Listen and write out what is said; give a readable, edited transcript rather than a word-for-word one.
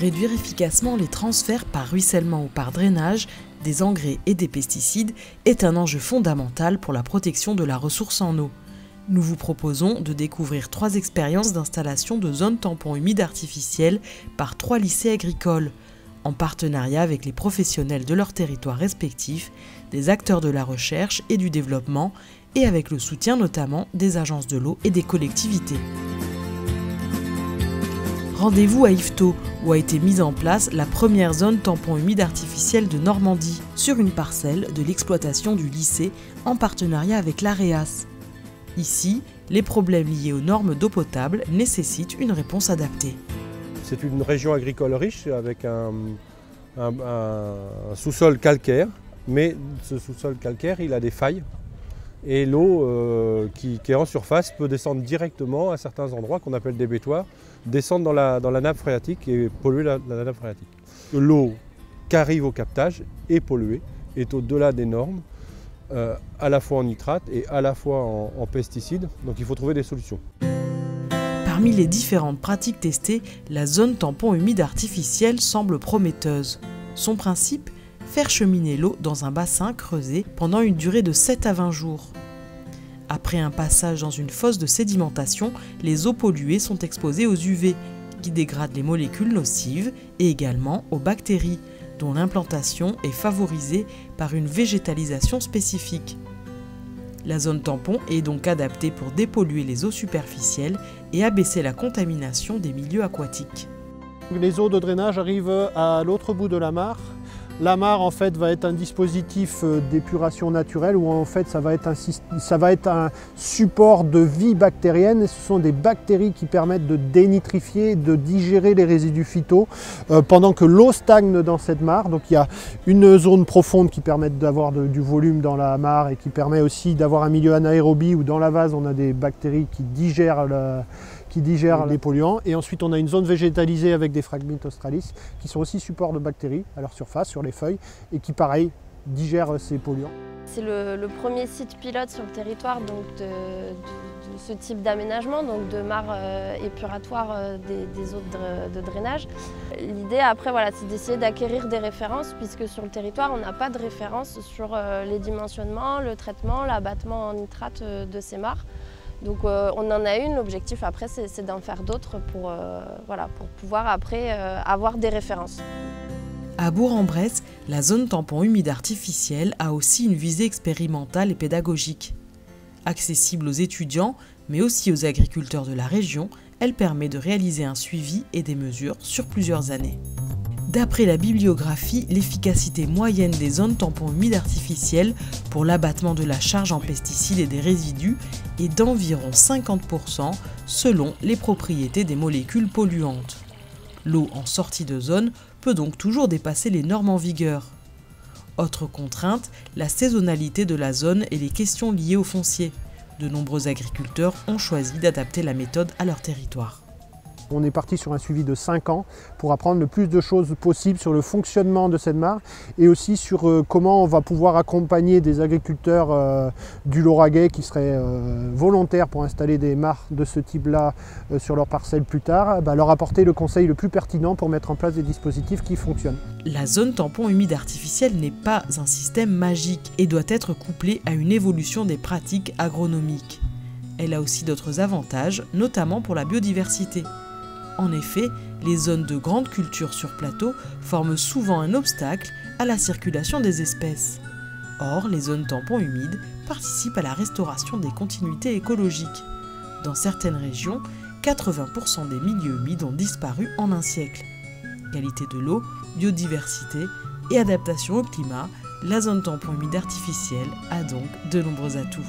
Réduire efficacement les transferts par ruissellement ou par drainage des engrais et des pesticides est un enjeu fondamental pour la protection de la ressource en eau. Nous vous proposons de découvrir 3 expériences d'installation de zones tampons humides artificielles par 3 lycées agricoles, en partenariat avec les professionnels de leurs territoires respectifs, des acteurs de la recherche et du développement, et avec le soutien notamment des agences de l'eau et des collectivités. Rendez-vous à Yvetot, où a été mise en place la première zone tampon humide artificielle de Normandie, sur une parcelle de l'exploitation du lycée en partenariat avec l'AREAS. Ici, les problèmes liés aux normes d'eau potable nécessitent une réponse adaptée. C'est une région agricole riche avec un sous-sol calcaire, mais ce sous-sol calcaire il a des failles et l'eau qui est en surface peut descendre directement à certains endroits qu'on appelle des bétoirs, descendre dans la nappe phréatique et polluer la nappe phréatique. L'eau qui arrive au captage est polluée, est au-delà des normes, à la fois en nitrate et à la fois en pesticides, donc il faut trouver des solutions. Parmi les différentes pratiques testées, la zone tampon humide artificielle semble prometteuse. Son principe ? Faire cheminer l'eau dans un bassin creusé pendant une durée de 7 à 20 jours. Après un passage dans une fosse de sédimentation, les eaux polluées sont exposées aux UV, qui dégradent les molécules nocives, et également aux bactéries, dont l'implantation est favorisée par une végétalisation spécifique. La zone tampon est donc adaptée pour dépolluer les eaux superficielles et abaisser la contamination des milieux aquatiques. Les eaux de drainage arrivent à l'autre bout de la mare. La mare en fait va être un dispositif d'épuration naturelle où en fait ça va être un support de vie bactérienne. Ce sont des bactéries qui permettent de dénitrifier, de digérer les résidus phyto pendant que l'eau stagne dans cette mare. Donc il y a une zone profonde qui permet d'avoir du volume dans la mare et qui permet aussi d'avoir un milieu anaérobie où dans la vase on a des bactéries qui digèrent les polluants. Et ensuite on a une zone végétalisée avec des Phragmites australis qui sont aussi support de bactéries à leur surface, sur les feuilles, et qui pareil digèrent ces polluants. C'est le premier site pilote sur le territoire donc de ce type d'aménagement, donc de mare épuratoire des eaux de drainage. L'idée après voilà, c'est d'essayer d'acquérir des références puisque sur le territoire on n'a pas de référence sur les dimensionnements, le traitement, l'abattement en nitrate de ces mares. Donc on en a une, l'objectif après c'est d'en faire d'autres pour pouvoir après avoir des références. À Bourg-en-Bresse, la zone tampon humide artificielle a aussi une visée expérimentale et pédagogique. Accessible aux étudiants, mais aussi aux agriculteurs de la région, elle permet de réaliser un suivi et des mesures sur plusieurs années. D'après la bibliographie, l'efficacité moyenne des zones tampons humides artificielles pour l'abattement de la charge en pesticides et des résidus est d'environ 50% selon les propriétés des molécules polluantes. L'eau en sortie de zone peut donc toujours dépasser les normes en vigueur. Autre contrainte, la saisonnalité de la zone et les questions liées au foncier. De nombreux agriculteurs ont choisi d'adapter la méthode à leur territoire. On est parti sur un suivi de 5 ans pour apprendre le plus de choses possible sur le fonctionnement de cette mare et aussi sur comment on va pouvoir accompagner des agriculteurs du Lauragais qui seraient volontaires pour installer des mares de ce type-là sur leurs parcelles plus tard, leur apporter le conseil le plus pertinent pour mettre en place des dispositifs qui fonctionnent. La zone tampon humide artificielle n'est pas un système magique et doit être couplée à une évolution des pratiques agronomiques. Elle a aussi d'autres avantages, notamment pour la biodiversité. En effet, les zones de grande culture sur plateau forment souvent un obstacle à la circulation des espèces. Or, les zones tampons humides participent à la restauration des continuités écologiques. Dans certaines régions, 80% des milieux humides ont disparu en un siècle. Qualité de l'eau, biodiversité et adaptation au climat, la zone tampon humide artificielle a donc de nombreux atouts.